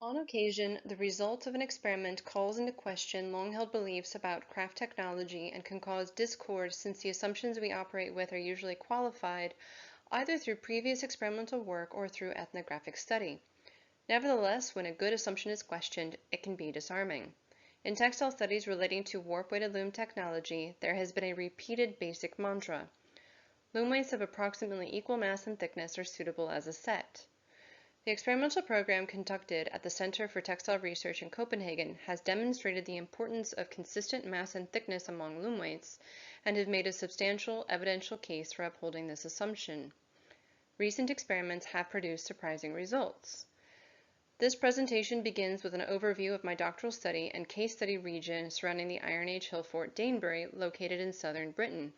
On occasion, the result of an experiment calls into question long-held beliefs about craft technology and can cause discord since the assumptions we operate with are usually qualified either through previous experimental work or through ethnographic study. Nevertheless, when a good assumption is questioned, it can be disarming. In textile studies relating to warp-weighted loom technology, there has been a repeated basic mantra. Loom weights of approximately equal mass and thickness are suitable as a set. The experimental program conducted at the Center for Textile Research in Copenhagen has demonstrated the importance of consistent mass and thickness among loom weights and have made a substantial evidential case for upholding this assumption. Recent experiments have produced surprising results. This presentation begins with an overview of my doctoral study and case study region surrounding the Iron Age hill fort Danebury located in southern Britain.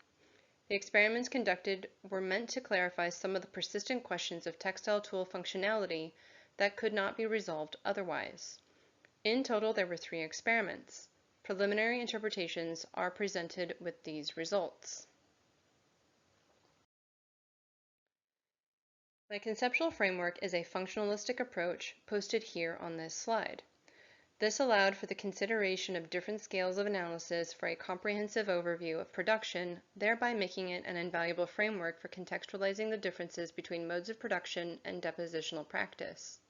The experiments conducted were meant to clarify some of the persistent questions of textile tool functionality that could not be resolved otherwise. In total, there were 3 experiments. Preliminary interpretations are presented with these results. My conceptual framework is a functionalistic approach posted here on this slide. This allowed for the consideration of different scales of analysis for a comprehensive overview of production, thereby making it an invaluable framework for contextualizing the differences between modes of production and depositional practice.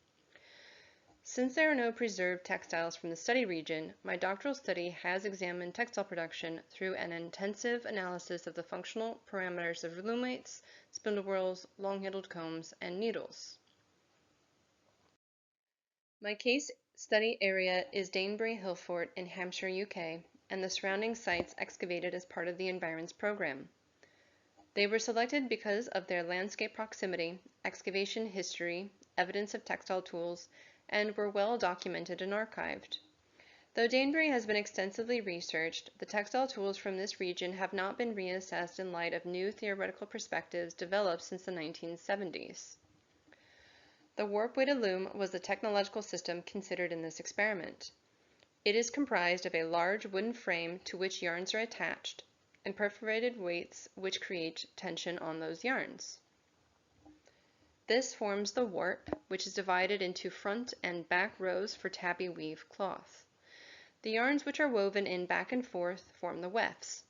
Since there are no preserved textiles from the study region, my doctoral study has examined textile production through an intensive analysis of the functional parameters of loom weights, spindle whorls, long-handled combs, and needles. My case study area is Danebury Hill Fort in Hampshire, UK, and the surrounding sites excavated as part of the Environs program. They were selected because of their landscape proximity, excavation history, evidence of textile tools, and were well documented and archived. Though Danebury has been extensively researched, the textile tools from this region have not been reassessed in light of new theoretical perspectives developed since the 1970s. The warp-weighted loom was the technological system considered in this experiment. It is comprised of a large wooden frame to which yarns are attached, and perforated weights which create tension on those yarns. This forms the warp, which is divided into front and back rows for tabby weave cloth. The yarns which are woven in back and forth form the wefts.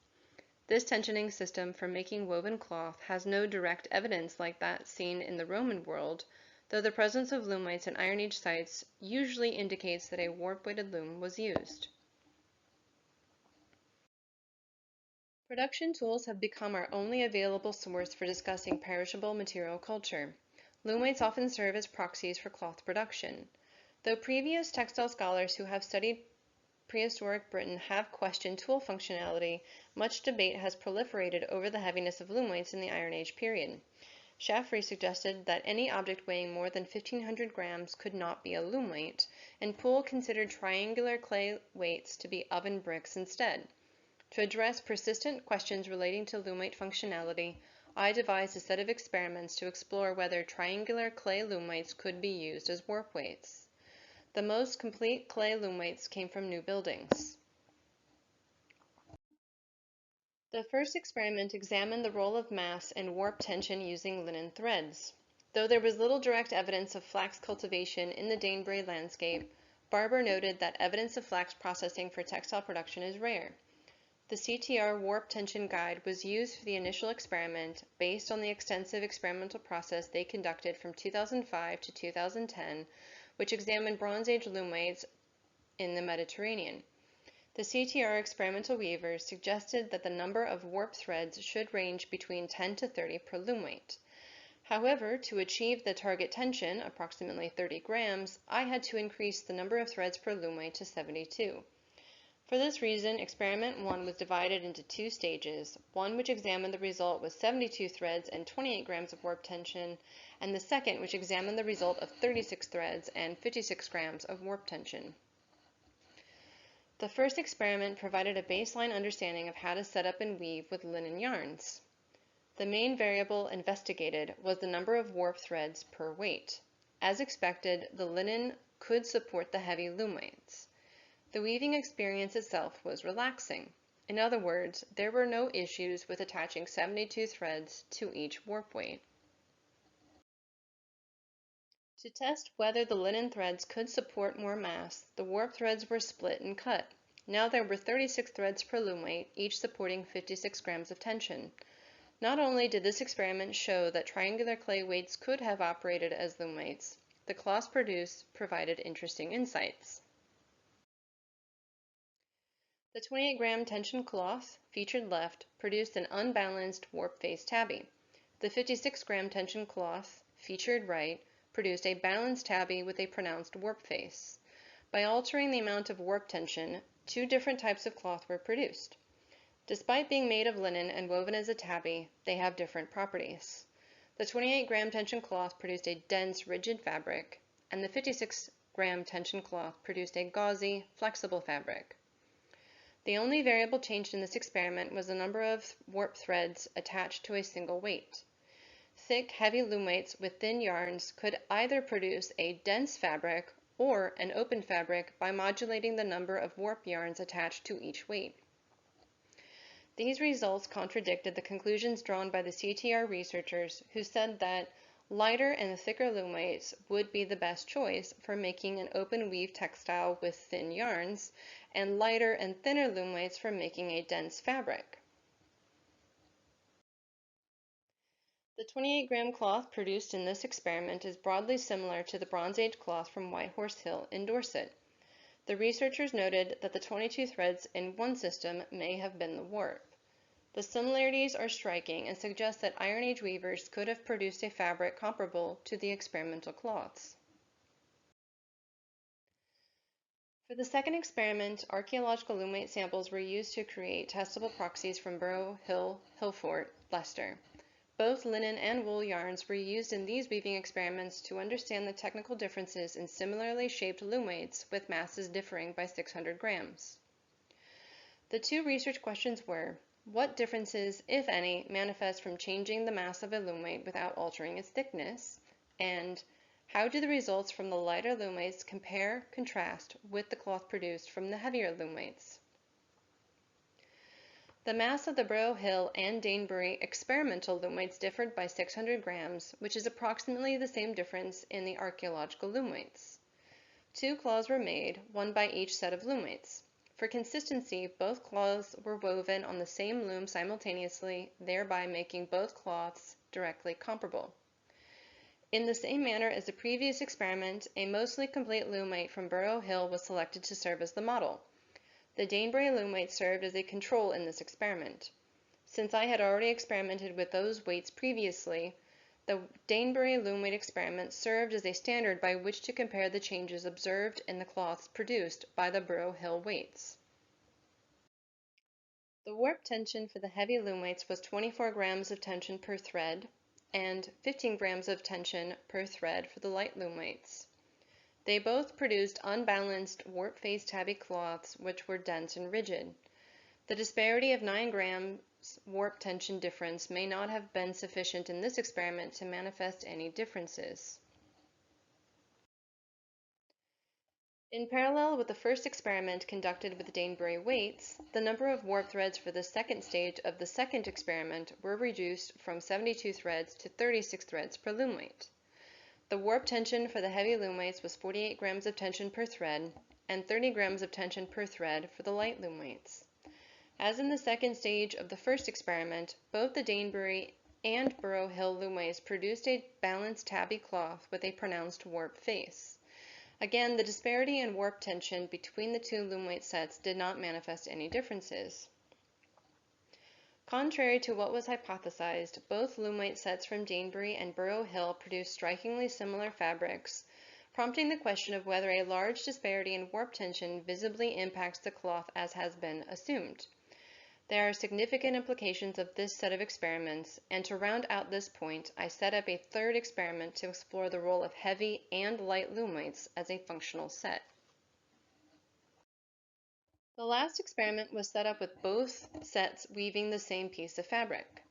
This tensioning system for making woven cloth has no direct evidence like that seen in the Roman world, though the presence of loom weights in Iron Age sites usually indicates that a warp-weighted loom was used. Production tools have become our only available source for discussing perishable material culture. Loom weights often serve as proxies for cloth production. Though previous textile scholars who have studied prehistoric Britain have questioned tool functionality, much debate has proliferated over the heaviness of loom weights in the Iron Age period. Shaftesbury suggested that any object weighing more than 1,500 grams could not be a loom weight, and Poole considered triangular clay weights to be oven bricks instead. To address persistent questions relating to loom weight functionality, I devised a set of experiments to explore whether triangular clay loom weights could be used as warp weights. The most complete clay loom weights came from new buildings. The first experiment examined the role of mass in warp tension using linen threads. Though there was little direct evidence of flax cultivation in the Danebury landscape, Barber noted that evidence of flax processing for textile production is rare. The CTR warp tension guide was used for the initial experiment based on the extensive experimental process they conducted from 2005 to 2010, which examined Bronze Age loom weights in the Mediterranean. The CTR experimental weavers suggested that the number of warp threads should range between 10 to 30 per loom weight. However, to achieve the target tension, approximately 30 grams, I had to increase the number of threads per loom weight to 72. For this reason, experiment 1 was divided into 2 stages, one which examined the result with 72 threads and 28 grams of warp tension, and the second which examined the result of 36 threads and 56 grams of warp tension. The first experiment provided a baseline understanding of how to set up and weave with linen yarns. The main variable investigated was the number of warp threads per weight. As expected, the linen could support the heavy loom weights. The weaving experience itself was relaxing. In other words, there were no issues with attaching 72 threads to each warp weight. To test whether the linen threads could support more mass, the warp threads were split and cut. Now there were 36 threads per loom weight, each supporting 56 grams of tension. Not only did this experiment show that triangular clay weights could have operated as loom weights, the cloths produced provided interesting insights. The 28-gram tension cloth, featured left, produced an unbalanced warp face tabby. The 56-gram tension cloth, featured right, produced a balanced tabby with a pronounced warp face. By altering the amount of warp tension, two different types of cloth were produced. Despite being made of linen and woven as a tabby, they have different properties. The 28-gram tension cloth produced a dense, rigid fabric, and the 56-gram tension cloth produced a gauzy, flexible fabric. The only variable changed in this experiment was the number of warp threads attached to a single weight. Thick, heavy loom weights with thin yarns could either produce a dense fabric or an open fabric by modulating the number of warp yarns attached to each weight. These results contradicted the conclusions drawn by the CTR researchers, who said that lighter and thicker loom weights would be the best choice for making an open weave textile with thin yarns, and lighter and thinner loom weights for making a dense fabric. The 28-gram cloth produced in this experiment is broadly similar to the Bronze Age cloth from White Horse Hill in Dorset. The researchers noted that the 22 threads in one system may have been the warp. The similarities are striking and suggest that Iron Age weavers could have produced a fabric comparable to the experimental cloths. For the second experiment, archaeological loom weight samples were used to create testable proxies from Burrow Hill, Hillfort, Leicester. Both linen and wool yarns were used in these weaving experiments to understand the technical differences in similarly shaped loom weights with masses differing by 600 grams. The two research questions were, what differences, if any, manifest from changing the mass of a loom weight without altering its thickness? And how do the results from the lighter loom weights contrast with the cloth produced from the heavier loom weights? The mass of the Burrow Hill and Danebury experimental loom weights differed by 600 grams, which is approximately the same difference in the archaeological loom weights. Two cloths were made, one by each set of loom weights. For consistency, both cloths were woven on the same loom simultaneously, thereby making both cloths directly comparable. In the same manner as the previous experiment, a mostly complete loom weight from Burrow Hill was selected to serve as the model. The Danebury loom weight served as a control in this experiment. Since I had already experimented with those weights previously, the Danebury loom weight experiment served as a standard by which to compare the changes observed in the cloths produced by the Burrow Hill weights. The warp tension for the heavy loom weights was 24 grams of tension per thread and 15 grams of tension per thread for the light loom weights. They both produced unbalanced warp face tabby cloths which were dense and rigid. The disparity of 9 grams warp tension difference may not have been sufficient in this experiment to manifest any differences. In parallel with the first experiment conducted with Danebury weights, the number of warp threads for the second stage of the second experiment were reduced from 72 threads to 36 threads per loom weight. The warp tension for the heavy loom weights was 48 grams of tension per thread and 30 grams of tension per thread for the light loom weights. As in the second stage of the first experiment, both the Danebury and Burrow Hill loom weights produced a balanced tabby cloth with a pronounced warp face. Again, the disparity in warp tension between the two loom weight sets did not manifest any differences. Contrary to what was hypothesized, both loom weight sets from Danebury and Burrow Hill produced strikingly similar fabrics, prompting the question of whether a large disparity in warp tension visibly impacts the cloth as has been assumed. There are significant implications of this set of experiments, and to round out this point, I set up a third experiment to explore the role of heavy and light loom weights as a functional set. The last experiment was set up with both sets weaving the same piece of fabric.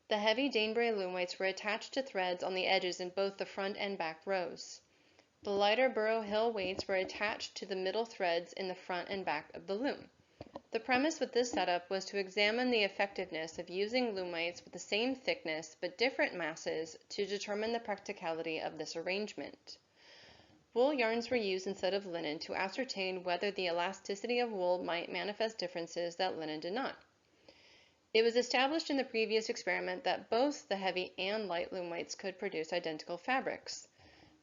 The heavy Danebury loom weights were attached to threads on the edges in both the front and back rows. The lighter Burrow Hill weights were attached to the middle threads in the front and back of the loom. The premise with this setup was to examine the effectiveness of using loom weights with the same thickness but different masses to determine the practicality of this arrangement. wool yarns were used instead of linen to ascertain whether the elasticity of wool might manifest differences that linen did not. It was established in the previous experiment that both the heavy and light loom weights could produce identical fabrics.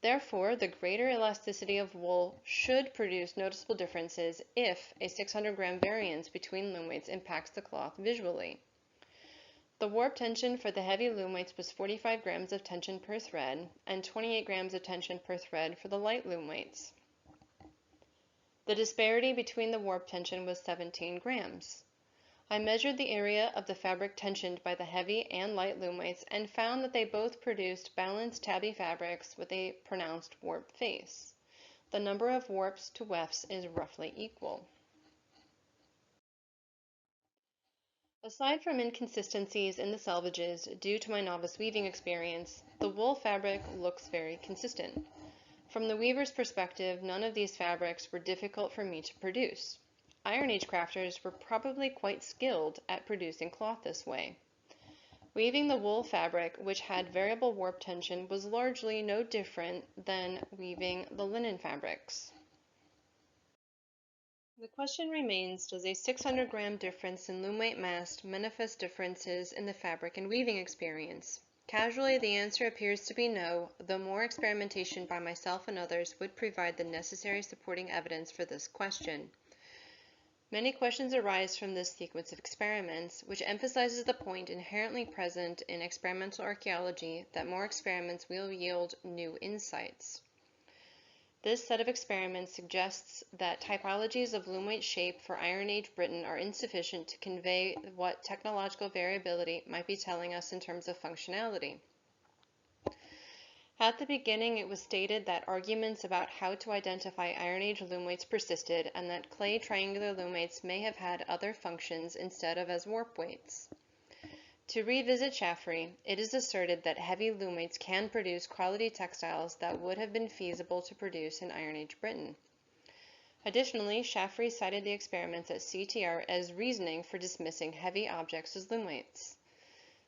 Therefore, the greater elasticity of wool should produce noticeable differences if a 600-gram variance between loom weights impacts the cloth visually. The warp tension for the heavy loom weights was 45 grams of tension per thread and 28 grams of tension per thread for the light loom weights. The disparity between the warp tension was 17 grams. I measured the area of the fabric tensioned by the heavy and light loom weights and found that they both produced balanced tabby fabrics with a pronounced warp face. The number of warps to wefts is roughly equal. Aside from inconsistencies in the selvages due to my novice weaving experience, the wool fabric looks very consistent. From the weaver's perspective, none of these fabrics were difficult for me to produce. Iron Age crafters were probably quite skilled at producing cloth this way. Weaving the wool fabric, which had variable warp tension, was largely no different than weaving the linen fabrics. The question remains, does a 600-gram difference in loom weight mass manifest differences in the fabric and weaving experience? Casually, the answer appears to be no, though more experimentation by myself and others would provide the necessary supporting evidence for this question. Many questions arise from this sequence of experiments, which emphasizes the point inherently present in experimental archaeology that more experiments will yield new insights. This set of experiments suggests that typologies of loom weight shape for Iron Age Britain are insufficient to convey what technological variability might be telling us in terms of functionality. At the beginning, it was stated that arguments about how to identify Iron Age loom weights persisted and that clay triangular loom weights may have had other functions instead of as warp weights. To revisit Chaffrey, it is asserted that heavy loom weights can produce quality textiles that would have been feasible to produce in Iron Age Britain. Additionally, Chaffrey cited the experiments at CTR as reasoning for dismissing heavy objects as loom weights.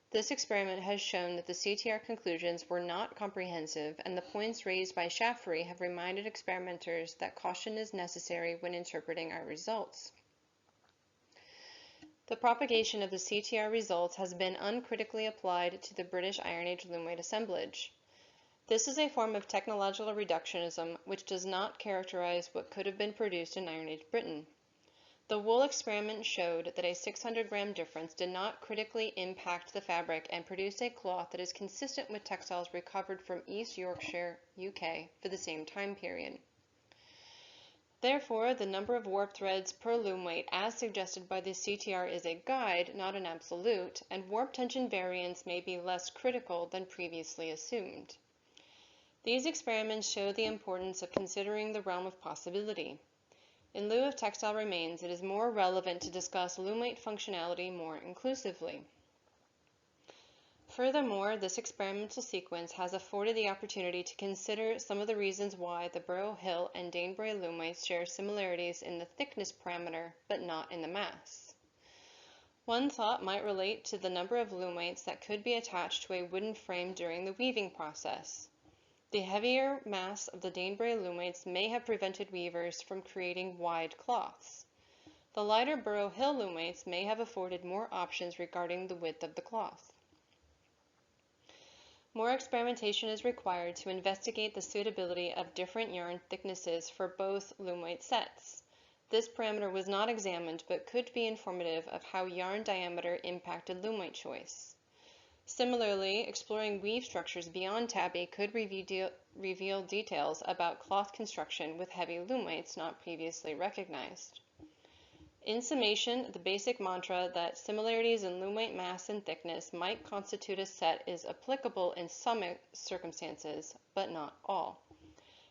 This experiment has shown that the CTR conclusions were not comprehensive, and the points raised by Chaffrey have reminded experimenters that caution is necessary when interpreting our results. The propagation of the CTR results has been uncritically applied to the British Iron Age loom weight assemblage. This is a form of technological reductionism which does not characterize what could have been produced in Iron Age Britain. The wool experiment showed that a 600-gram difference did not critically impact the fabric and produce a cloth that is consistent with textiles recovered from East Yorkshire, UK, for the same time period. Therefore, the number of warp threads per loom weight as suggested by the CTR is a guide, not an absolute, and warp tension variance may be less critical than previously assumed. These experiments show the importance of considering the realm of possibility. In lieu of textile remains, it is more relevant to discuss loom weight functionality more inclusively. Furthermore, this experimental sequence has afforded the opportunity to consider some of the reasons why the Burrow Hill and Danebury loom weights share similarities in the thickness parameter, but not in the mass. One thought might relate to the number of loom weights that could be attached to a wooden frame during the weaving process. The heavier mass of the Danebury loom weights may have prevented weavers from creating wide cloths. The lighter Burrow Hill loom weights may have afforded more options regarding the width of the cloth. More experimentation is required to investigate the suitability of different yarn thicknesses for both loom weight sets. This parameter was not examined but could be informative of how yarn diameter impacted loom weight choice. Similarly, exploring weave structures beyond tabby could reveal details about cloth construction with heavy loom weights not previously recognized. In summation, the basic mantra that similarities in loom weight mass and thickness might constitute a set is applicable in some circumstances, but not all.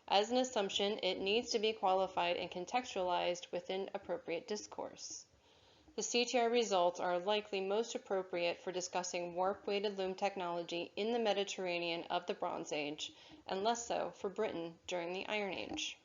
As an assumption, it needs to be qualified and contextualized within appropriate discourse. The CTR results are likely most appropriate for discussing warp-weighted loom technology in the Mediterranean of the Bronze Age, and less so for Britain during the Iron Age.